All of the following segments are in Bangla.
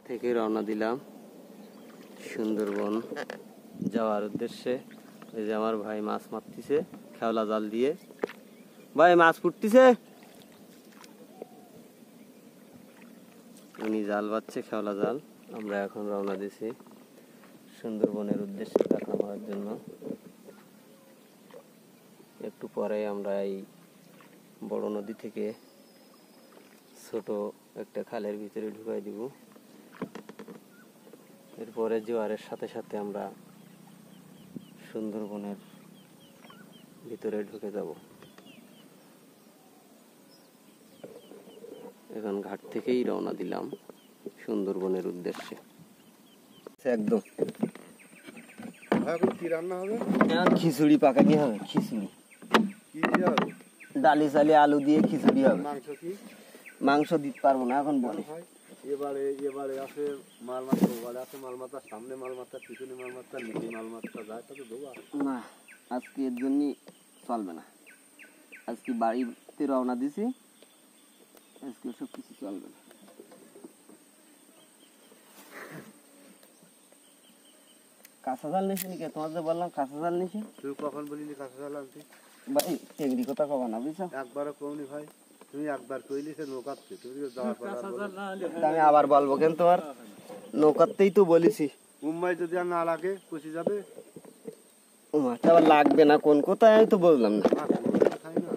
থেকে রওনা দিলাম সুন্দরবন যাওয়ার উদ্দেশ্যে। এই যে আমার ভাই মাছ মারতেছে খেওলা জাল দিয়ে। ভাই মাছ ফুটতেছে, উনি জাল বাচ্ছে খেওলা জাল। আমরা এখন রওনা দিছি সুন্দরবনের উদ্দেশ্যে কাঁকড়া মারার জন্য। একটু পরে আমরা এই বড় নদী থেকে ছোট একটা খালের ভিতরে ঢুকাই দিব। এরপরে জোয়ারের সাথে সাথে আমরা সুন্দরবনের ভিতরে ঢুকে যাব। এখন ঘাট থেকেই রওনা দিলাম সুন্দরবনের উদ্দেশ্যে। একদম কি রান্না হবে? খিচুড়ি পাকানি হবে। খিচুড়ি কি দিয়ে হবে? ডালি চালি আলু দিয়ে খিচুড়ি হবে। মাংস কি? মাংস দিতে পারবো না এখন বলে। এবারে আছে মাল মাত্রা, ওবারে আছে মাল মাত্রা, সামনে মাল মাত্রা, পিছনে মাল মাত্রা, নিচে মাল মাত্রা, যায় তো দেবো না। আজকে এর জন্যই চলবে না। আজকে বাড়িতে রওনা দিছি, আজকে সব কিছু চলবে না। কাঁচা জাল নিছি নাকি? তোমার যে বললাম কাঁচা জাল নিছি। তুই কখন বলিনি কাঁচা জাল আনতে? ভাই টেংরি কথা কবা না, বুঝছো? একবারও কমনি ভাই, তুমি একবার কইলি সে নৌকাতে, তুমি যাওয়ার পর আমি আবার বলবো কেন? তোমার নৌকাতেই তো বলেছি। মুম্বাই যদি আর না লাগে পুষে যাবে। মাছটা আবার লাগবে না কোন কোথায়, আমি তো বললাম না। খাই না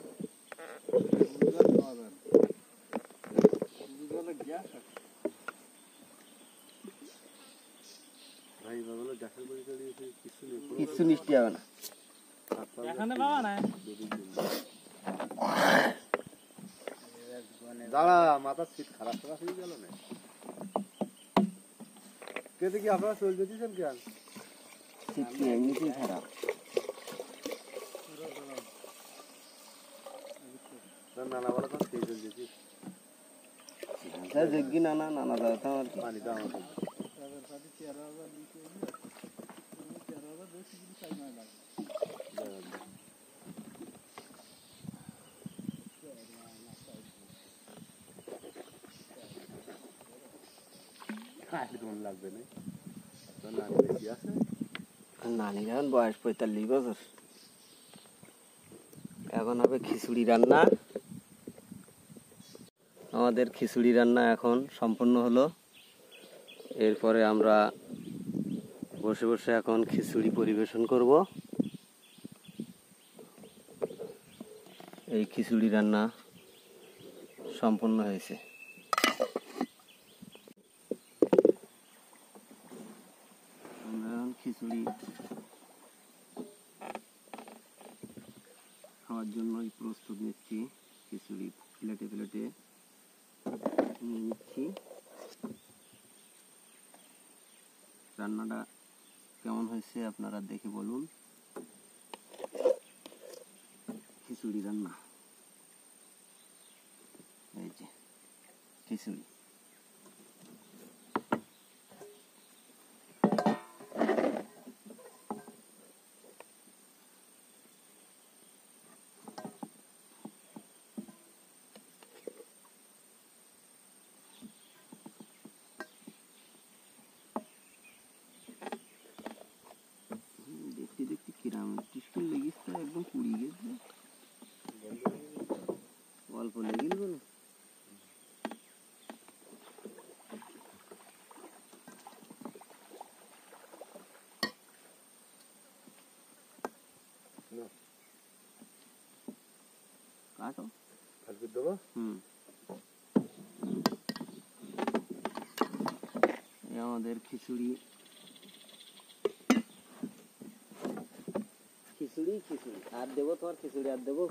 ভাই, বাবুলো গ্যাসের বড়ি চড়িয়েছে, কিছু মিষ্টি হবে না। দাঁড়া, মাথার সিট খারাপ খারাপ হয়ে গেল না। কেটে কি আপনারা চলতে দিচ্ছেন কেন? সিট কি এমনিতেই খারাপ? নানা বলা তখন সেই চলতে দিচ্ছিস যোগ্যি নানা নানা দাদা তো আমার পানি দাও আমাকে। লাগবে না, নানি বেশি আছে। নানির এখন বয়স 45 বছর। এখন হবে খিচুড়ি রান্না। আমাদের খিচুড়ি রান্না এখন সম্পূর্ণ হলো। এরপরে আমরা বসে বসে এখন খিচুড়ি পরিবেশন করব। এই খিচুড়ি রান্না সম্পূর্ণ হয়েছে। আমরা এখন খিচুড়ি খাওয়ার জন্যই প্রস্তুত নিচ্ছি। খিচুড়ি প্লেটে প্লেটে নিয়ে নিচ্ছি। রান্নাটা কেমন হয়েছে আপনারা দেখে বলুন। খিচুড়ি রান্না, এই যে খিচুড়ি। দেখতে দেখতে কিরাম টিস্কুল লেগেছে, একদম পুড়িয়ে গেছে। অল্প লেগে গেল না। কাটো কালকে দেবো। আমাদের খিচুড়ি খিচুড়ি খিচুড়ি আর দেবো, তোমার খিচুড়ি আর দেবো।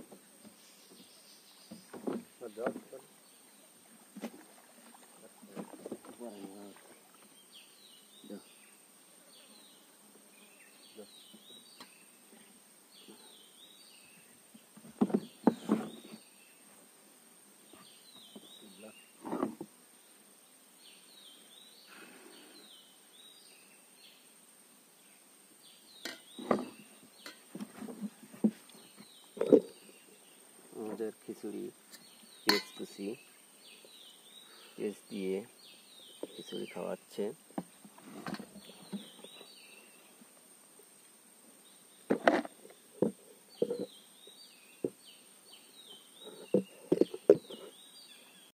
আমাদের খিচুড়ি পেঁয়াজ কুচি, পেঁয়াজ দিয়ে খিচুড়ি খাওয়াচ্ছে।